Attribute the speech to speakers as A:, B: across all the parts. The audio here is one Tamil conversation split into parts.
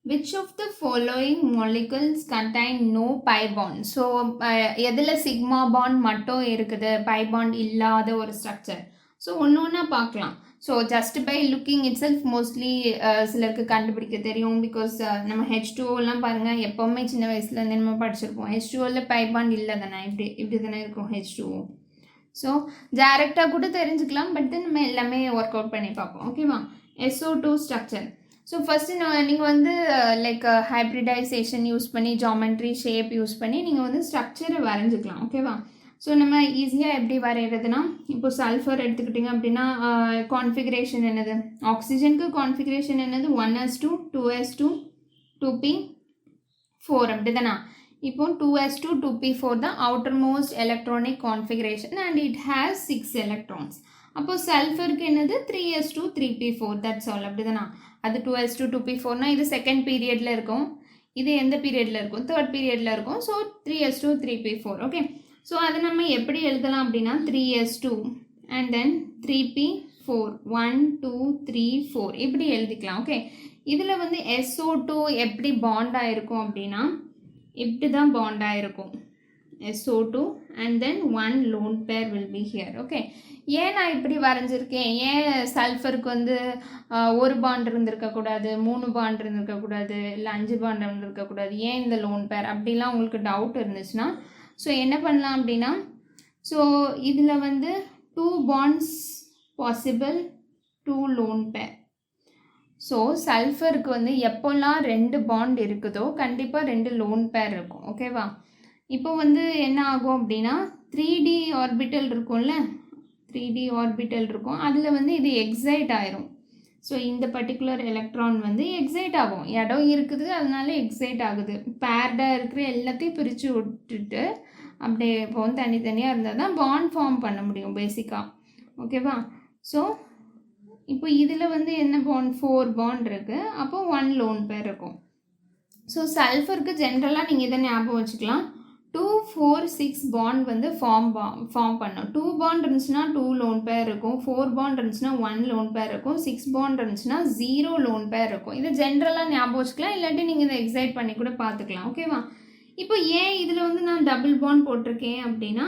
A: which of the following molecules contain no pi bond? So எதில் sigma bond மட்டும் இருக்குது, pi bond இல்லாத ஒரு structure. So ஒன்னொன்னா பார்க்கலாம். So just by looking itself mostly சிலருக்கு கண்டுபிடிக்க தெரியும். because நம்ம H2O எல்லாம் பாருங்க, எப்பவுமே சின்ன வயசுல இருந்து நம்ம படிச்சிருப்போம். H2Oல pi bond இல்லை தானே, இப்படி தானே இருக்கும் H2O. ஸோ டேரெக்டாக கூட தெரிஞ்சுக்கலாம், பட் தென் நம்ம எல்லாமே ஒர்க் அவுட் பண்ணி பார்ப்போம். ஓகேவா? SO2 structure. ஸோ ஃபஸ்ட்டு நீங்கள் வந்து லைக் ஹைப்ரிடைசேஷன் யூஸ் பண்ணி, ஜாமெண்ட்ரி ஷேப் யூஸ் பண்ணி நீங்கள் வந்து ஸ்ட்ரக்சரை வரைஞ்சிக்கலாம். ஓகேவா? ஸோ நம்ம ஈஸியாக எப்படி வரைகிறதுனா, இப்போ சல்ஃபர் எடுத்துக்கிட்டிங்க அப்படின்னா கான்ஃபிகரேஷன் என்னது, ஆக்சிஜனுக்கு கான்ஃபிகரேஷன் என்னது 1s2 2s2 2p4 அப்படி தானே. இப்போ 2s2 2p4 தான் outermost electronic configuration and it has 6 electrons. அப்போ சல்ஃபருக்கு என்னது 3s2 3p4, that's all. அப்படி தானே. அது 2s2 2p4னா இது செகண்ட் பீரியடில் இருக்கும், இது எந்த பீரியடில் இருக்கும், தேர்ட் பீரியடில் இருக்கும். So 3s2 3p4. Okay, so அதை நம்ம எப்படி எழுதலாம் அப்படின்னா 3s2 அண்ட் தென் 3p4 1 2 3 4 இப்படி எழுதிக்கலாம். ஓகே, இதில் வந்து SO2 எப்படி பாண்ட் ஆகிருக்கும் அப்படின்னா இப்படி தான் பாண்ட் ஆகிருக்கும், SO2 and then one lone pair will be here. Okay, ஏன் நான் இப்படி வரைஞ்சிருக்கேன், ஏன் சல்ஃபருக்கு வந்து ஒரு பாண்ட் இருந்திருக்கக்கூடாது, 3 பாண்ட் இருந்திருக்கக்கூடாது, இல்லை 5 பாண்ட் இருந்திருக்கக்கூடாது, ஏன் இந்த லோன் பேர் அப்படிலாம் உங்களுக்கு டவுட் இருந்துச்சுன்னா, ஸோ என்ன பண்ணலாம் அப்படின்னா, ஸோ இதில் வந்து 2 bonds possible 2 lone pair. So சல்ஃபருக்கு வந்து எப்போல்லாம் 2 பாண்ட் இருக்குதோ கண்டிப்பாக 2 லோன் பேர் இருக்கும். ஓகேவா? இப்போ வந்து என்ன ஆகும் அப்படின்னா 3D ஆர்பிட்டல் இருக்கும்ல, 3D ஆர்பிட்டல் இருக்கும், அதில் வந்து இது எக்ஸைட் ஆயிரும். ஸோ இந்த பர்டிகுலர் எலக்ட்ரான் வந்து எக்ஸைட் ஆகும், இடம் இருக்குது அதனால எக்ஸைட் ஆகுது. பேர்டாக இருக்கிற எல்லாத்தையும் பிரித்து விட்டுட்டு அப்படியே இப்போ வந்து தனித்தனியாக இருந்தால் தான் பாண்ட் ஃபார்ம் பண்ண முடியும் பேசிக்காக. ஓகேவா? ஸோ இப்போ இதில் வந்து என்ன பாண்ட், 4 பாண்ட் இருக்குது, அப்போ 1 லோன் பேர் இருக்கும். ஸோ சல்ஃபருக்கு ஜென்ரலாக நீங்கள் இதை ஞாபகம் வச்சுக்கலாம், 2 4 6 பாண்ட் வந்து ஃபார்ம் பண்ணும். 2 பாண்ட் இருந்துச்சுன்னா 2 லோன் பேர் இருக்கும், 4 பாண்ட் இருந்துச்சுன்னா 1 லோன் பேர் இருக்கும், 6 பாண்ட் இருந்துச்சுன்னா 0 லோன் பேர் இருக்கும். இதை ஜென்ரலாக ஞாபகம் வச்சுக்கலாம், இல்லாட்டி நீங்கள் இதை எக்ஸைட் பண்ணி கூட பார்த்துக்கலாம். ஓகேவா? இப்போ ஏன் இதில் வந்து நான் டபுள் பாண்ட் போட்டிருக்கேன் அப்படின்னா,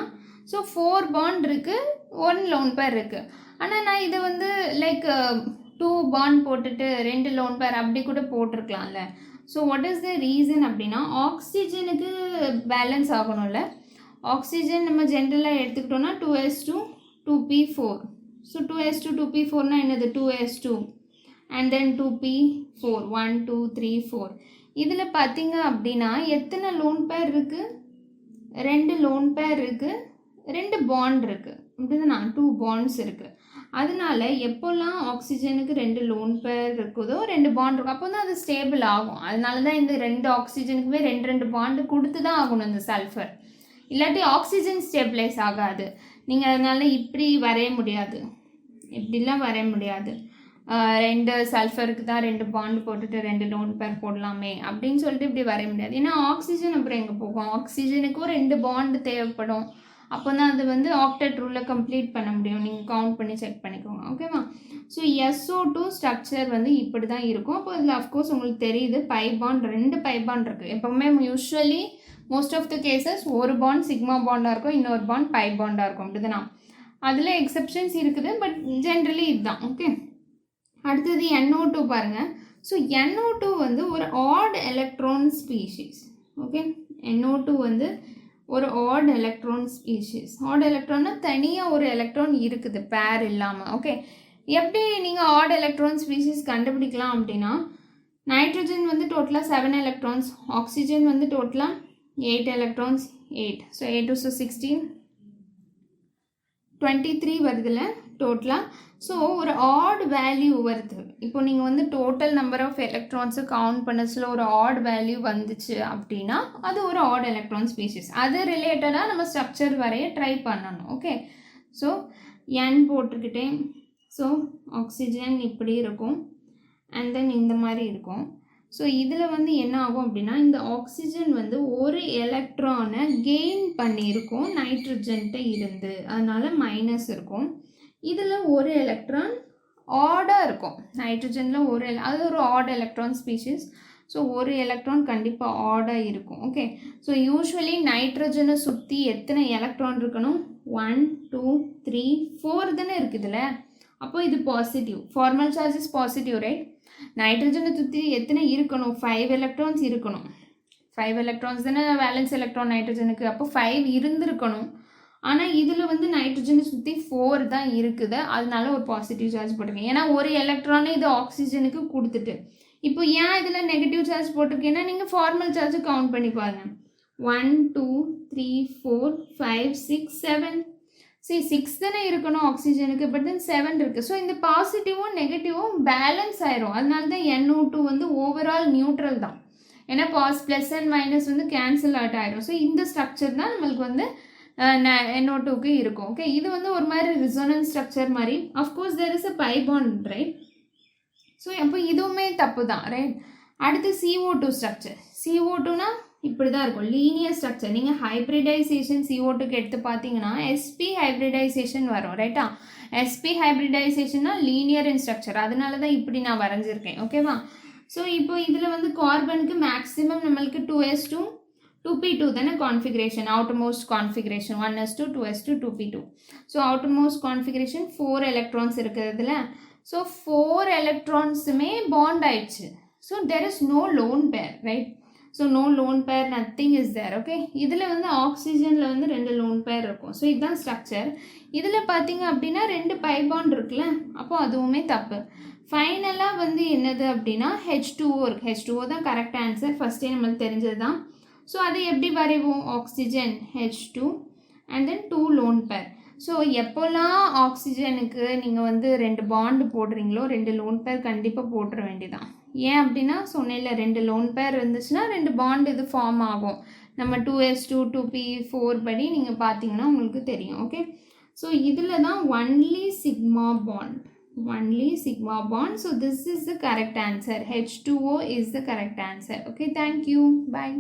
A: ஸோ 4 பாண்ட் இருக்குது, 1 லோன் பேர் இருக்குது. ஆனால் நான் இதை வந்து லைக் 2 பாண்ட் போட்டுட்டு 2 லோன் பேர் அப்படி கூட போட்டிருக்கலாம்ல. So what is the reason அப்படின்னா, ஆக்சிஜனுக்கு பேலன்ஸ் ஆகணும்ல. ஆக்சிஜன் நம்ம ஜென்ரலாக எடுத்துக்கிட்டோன்னா 2s2 2p4. ஸோ 2s2 2p4னா என்னது, 2s2 அண்ட் தென் 2p4 1 2 3 4. இதில் பார்த்தீங்க அப்படின்னா எத்தனை லோன் பேர் இருக்குது, 2 லோன் பேர் இருக்குது, 2 பாண்ட் இருக்குது, அப்படிதானா, 2 பாண்ட்ஸ் இருக்குது. அதனால எப்போல்லாம் ஆக்சிஜனுக்கு 2 லோன் பேர் இருக்குதோ 2 பாண்ட் இருக்கும், அப்போ தான் அது ஸ்டேபிள் ஆகும். அதனால தான் இந்த 2 ஆக்சிஜனுக்குமே 2 பாண்டு கொடுத்து தான் ஆகணும் இந்த சல்ஃபர், இல்லாட்டி ஆக்சிஜன் ஸ்டேபிளைஸ் ஆகாது. நீங்கள் அதனால இப்படி வரைய முடியாது, இப்படிலாம் வரைய முடியாது. 2 சல்ஃபருக்கு தான் 2 பாண்டு போட்டுட்டு 2 லோன் பேர் போடலாமே அப்படின்னு சொல்லிட்டு இப்படி வரைய முடியாது. ஏன்னா ஆக்சிஜன் அப்புறம் எங்கே போகும், ஆக்சிஜனுக்கும் 2 பாண்டு தேவைப்படும். அப்போ தான் அது வந்து ஆக்டெட் ரூலில் கம்ப்ளீட் பண்ண முடியும். நீங்கள் கவுண்ட் பண்ணி செக் பண்ணிக்கோங்க. ஓகேவா? ஸோ SO2 ஸ்ட்ரக்சர் வந்து இப்படி தான் இருக்கும். அப்போ இதில் அஃப்கோர்ஸ் உங்களுக்கு தெரியுது பை பாண்ட், 2 பை பாண்ட் இருக்குது. எப்போவுமே usually most of the cases ஒரு பாண்ட் சிக்மா பாண்டாக இருக்கும், இன்னொரு பாண்ட் பை பாண்டாக இருக்கும். அப்படிதானா? அதில் எக்ஸப்ஷன்ஸ் இருக்குது, பட் ஜென்ரலி இதுதான். ஓகே, அடுத்தது NO2 பாருங்கள். ஸோ NO2 வந்து ஒரு add electron species. Okay, NO2 வந்து ஒரு ஆட் எலக்ட்ரான் ஸ்பீஷீஸ். ஆட் எலக்ட்ரான்னா தனியாக ஒரு எலக்ட்ரான் இருக்குது பேர் இல்லாமல். ஓகே, எப்படி நீங்கள் ஆட் எலக்ட்ரான் ஸ்பீஷீஸ் கண்டுபிடிக்கலாம் அப்படின்னா, நைட்ரஜன் வந்து டோட்டலாக 7 எலக்ட்ரான்ஸ், ஆக்சிஜன் வந்து டோட்டலாக 8 எலக்ட்ரான்ஸ், 8. ஸோ 8 to 16 23 வருதுல்ல டோட்டலாக. ஸோ ஒரு ஆட் வேல்யூ வருது. இப்போ நீங்கள் வந்து டோட்டல் நம்பர் ஆஃப் எலக்ட்ரான்ஸை கவுண்ட் பண்ணச்சில் ஒரு ஆட் வேல்யூ வந்துச்சு அப்படின்னா அது ஒரு ஆட் எலக்ட்ரான் ஸ்பீஷீஸ். அது ரிலேட்டடாக நம்ம ஸ்ட்ரக்சர் வரைய ட்ரை பண்ணணும். ஓகே, ஸோ N போட்டிருக்கிட்டேன். ஸோ ஆக்சிஜன் இப்படி இருக்கும் அண்ட் தென் இந்த மாதிரி இருக்கும். ஸோ இதில் வந்து என்ன ஆகும் அப்படின்னா, இந்த ஆக்சிஜன் வந்து ஒரு எலக்ட்ரானை கெயின் பண்ணியிருக்கும் நைட்ரஜன்கிட்ட இருந்து, அதனால மைனஸ் இருக்கும். இதில் ஒரு எலக்ட்ரான் ஆடாக இருக்கும், நைட்ரஜனில் ஒரு அது ஒரு ஆட் எலக்ட்ரான் ஸ்பீஷீஸ். ஸோ ஒரு எலக்ட்ரான் கண்டிப்பாக ஆடாக இருக்கும். ஓகே, ஸோ யூஸ்வலி நைட்ரஜனை சுற்றி எத்தனை எலக்ட்ரான் இருக்கணும்? 1 2 3 4 தானே இருக்குதுல்ல. அப்போ இது positive. Formal charge is positive, right? நைட்ரஜனை சுற்றி எத்தனை இருக்கணும்? 5 எலக்ட்ரான்ஸ் இருக்கணும். 5 எலக்ட்ரான்ஸ் தானே வேலன்ஸ் எலக்ட்ரான் நைட்ரஜனுக்கு. அப்போ 5 இருந்திருக்கணும். ஆனால் இதில் வந்து நைட்ரஜனை சுற்றி 4 தான் இருக்குது. அதனால ஒரு பாசிட்டிவ் சார்ஜ் போட்டிருக்கேன். ஏன்னா ஒரு எலக்ட்ரானை இது ஆக்சிஜனுக்கு கொடுத்துட்டு. இப்போ ஏன் இதில் நெகட்டிவ் சார்ஜ் போட்டிருக்கேன்னா நீங்கள் ஃபார்மல் சார்ஜ் கவுண்ட் பண்ணி பாருங்கள். 1 2 3 4 5 6 7. சரி, 6 தானே இருக்கணும் ஆக்சிஜனுக்கு, பட் தென் 7 இருக்குது. ஸோ இந்த பாசிட்டிவும் நெகட்டிவும் பேலன்ஸ் ஆயிரும். அதனால தான் NO2 வந்து ஓவரால் நியூட்ரல் தான். ஏன்னா ப்ளஸ் அண்ட் மைனஸ் வந்து கேன்சல் அவுட் ஆயிரும். ஸோ இந்த ஸ்ட்ரக்சர் தான் நம்மளுக்கு வந்து NO2க்கு இருக்கும். ஓகே, இது வந்து ஒரு மாதிரி ரிசோனன்ஸ் ஸ்ட்ரக்சர் மாதிரி. Of course there is a pi bond, right? So அப்போ இதுவுமே தப்பு தான், ரைட்? அடுத்து CO2 ஸ்ட்ரக்சர். CO2னா இப்படி தான் இருக்கும், லீனியர் ஸ்ட்ரக்சர். நீங்கள் ஹைப்ரிடைசேஷன் CO2க்கு எடுத்து பார்த்தீங்கன்னா sp ஹைப்ரிடைசேஷன் வரும், ரைட்டா? sp ஹைப்ரிடைசேஷன்னா லீனியர் இன் ஸ்ட்ரக்சர். அதனால தான் இப்படி நான் வரைஞ்சிருக்கேன். ஓகேவா? ஸோ இப்போ இதில் வந்து கார்பனுக்கு மேக்ஸிமம் நம்மளுக்கு 2s2 2p2 தானே configuration, outermost configuration 1s2 2s2 2p2. So outermost configuration 4 electrons இருக்கிறதுல. ஸோ 4 எலக்ட்ரான்ஸுமே பாண்ட் ஆயிடுச்சு. So there is no lone pair, right? So no lone pair, nothing is there. Okay, இதில் வந்து ஆக்சிஜனில் வந்து 2 லோன் பேர் இருக்கும். ஸோ இதுதான் ஸ்ட்ரக்சர். இதில் பார்த்தீங்க அப்படின்னா 2 பை பாண்ட் இருக்குல்ல, அப்போ அதுவுமே தப்பு. ஃபைனலாக வந்து என்னது அப்படின்னா H2O இருக்குது. H2O தான் கரெக்ட் ஆன்சர். ஃபஸ்ட்டே நம்மளுக்கு தெரிஞ்சது தான். ஸோ அதை எப்படி வரைவோம்? Oxygen H2 and then 2 lone pair. So எப்போல்லாம் ஆக்சிஜனுக்கு நீங்கள் வந்து 2 பாண்டு போடுறீங்களோ 2 லோன் பேர் கண்டிப்பாக போட்டுற வேண்டியதான். ஏன் அப்படின்னா சொன்னேன்ல, 2 லோன் பேர் இருந்துச்சுன்னா 2 பாண்டு இது ஃபார்ம் ஆகும். நம்ம 2s2 2p4 படி நீங்கள் பார்த்தீங்கன்னா உங்களுக்கு தெரியும். ஓகே, ஸோ இதில் தான் only sigma bond. So this is the correct answer. H2O is the correct answer. Okay, thank you. Bye.